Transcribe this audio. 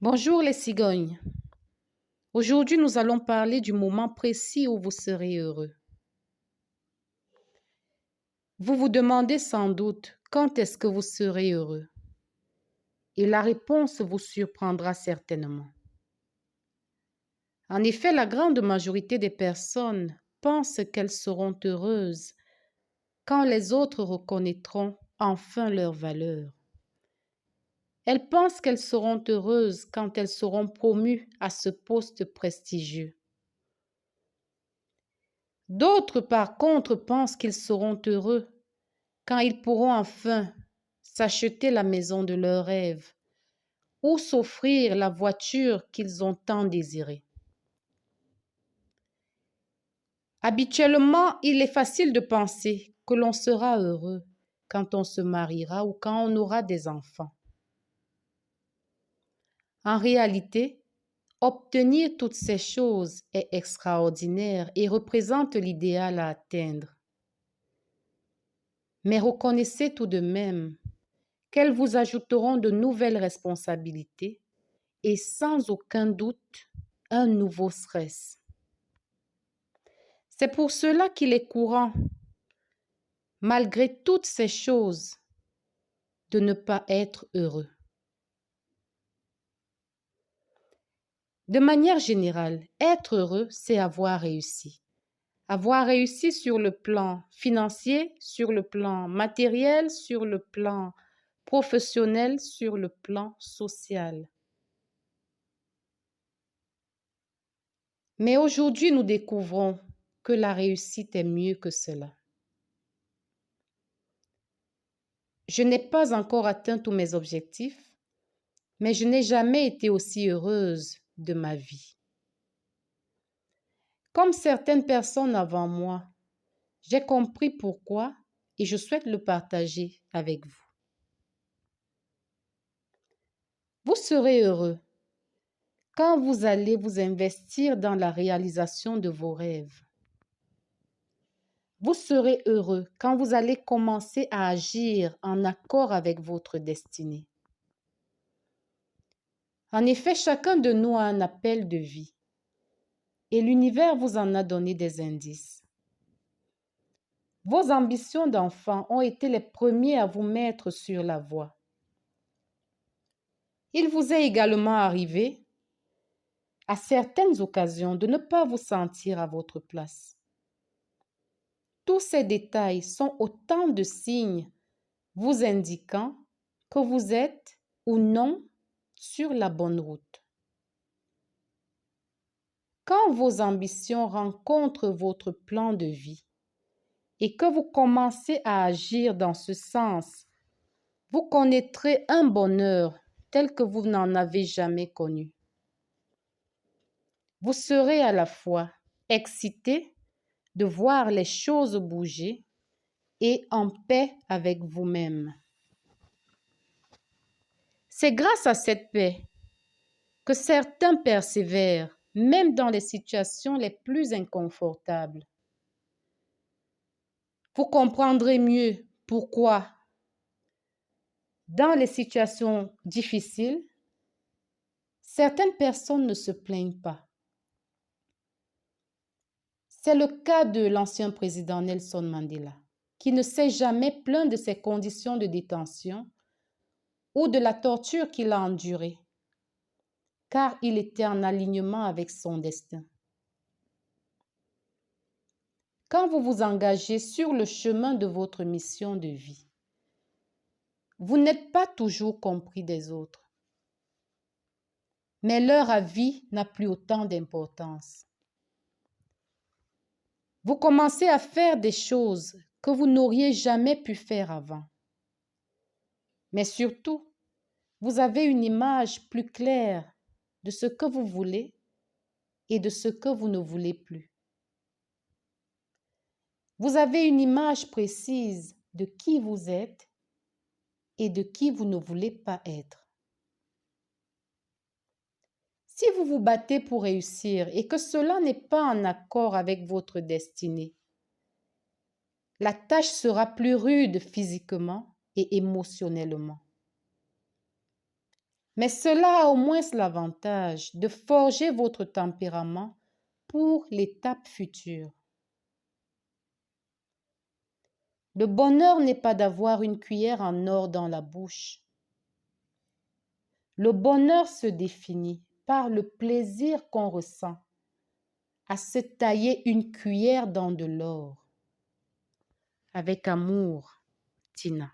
Bonjour les cigognes. Aujourd'hui, nous allons parler du moment précis où vous serez heureux. Vous vous demandez sans doute quand est-ce que vous serez heureux. Et la réponse vous surprendra certainement. En effet, la grande majorité des personnes pensent qu'elles seront heureuses quand les autres reconnaîtront enfin leur valeur. Elles pensent qu'elles seront heureuses quand elles seront promues à ce poste prestigieux. D'autres, par contre, pensent qu'ils seront heureux quand ils pourront enfin s'acheter la maison de leurs rêves ou s'offrir la voiture qu'ils ont tant désirée. Habituellement, il est facile de penser que l'on sera heureux quand on se mariera ou quand on aura des enfants. En réalité, obtenir toutes ces choses est extraordinaire et représente l'idéal à atteindre. Mais reconnaissez tout de même qu'elles vous ajouteront de nouvelles responsabilités et sans aucun doute un nouveau stress. C'est pour cela qu'il est courant, malgré toutes ces choses, de ne pas être heureux. De manière générale, être heureux, c'est avoir réussi. Avoir réussi sur le plan financier, sur le plan matériel, sur le plan professionnel, sur le plan social. Mais aujourd'hui, nous découvrons que la réussite est mieux que cela. Je n'ai pas encore atteint tous mes objectifs, mais je n'ai jamais été aussi heureuse de ma vie. Comme certaines personnes avant moi, j'ai compris pourquoi et je souhaite le partager avec vous. Vous serez heureux quand vous allez vous investir dans la réalisation de vos rêves. Vous serez heureux quand vous allez commencer à agir en accord avec votre destinée. En effet, chacun de nous a un appel de vie et l'univers vous en a donné des indices. Vos ambitions d'enfant ont été les premiers à vous mettre sur la voie. Il vous est également arrivé, à certaines occasions, de ne pas vous sentir à votre place. Tous ces détails sont autant de signes vous indiquant que vous êtes ou non sur la bonne route. Quand vos ambitions rencontrent votre plan de vie et que vous commencez à agir dans ce sens, vous connaîtrez un bonheur tel que vous n'en avez jamais connu. Vous serez à la fois excité de voir les choses bouger et en paix avec vous-même. C'est grâce à cette paix que certains persévèrent, même dans les situations les plus inconfortables. Vous comprendrez mieux pourquoi, dans les situations difficiles, certaines personnes ne se plaignent pas. C'est le cas de l'ancien président Nelson Mandela, qui ne s'est jamais plaint de ses conditions de détention ou de la torture qu'il a endurée, car il était en alignement avec son destin. Quand vous vous engagez sur le chemin de votre mission de vie, vous n'êtes pas toujours compris des autres, mais leur avis n'a plus autant d'importance. Vous commencez à faire des choses que vous n'auriez jamais pu faire avant. Mais surtout, vous avez une image plus claire de ce que vous voulez et de ce que vous ne voulez plus. Vous avez une image précise de qui vous êtes et de qui vous ne voulez pas être. Si vous vous battez pour réussir et que cela n'est pas en accord avec votre destinée, la tâche sera plus rude physiquement et émotionnellement. Mais cela a au moins l'avantage de forger votre tempérament pour l'étape future. Le bonheur n'est pas d'avoir une cuillère en or dans la bouche. Le bonheur se définit par le plaisir qu'on ressent à se tailler une cuillère dans de l'or. Avec amour, Tina.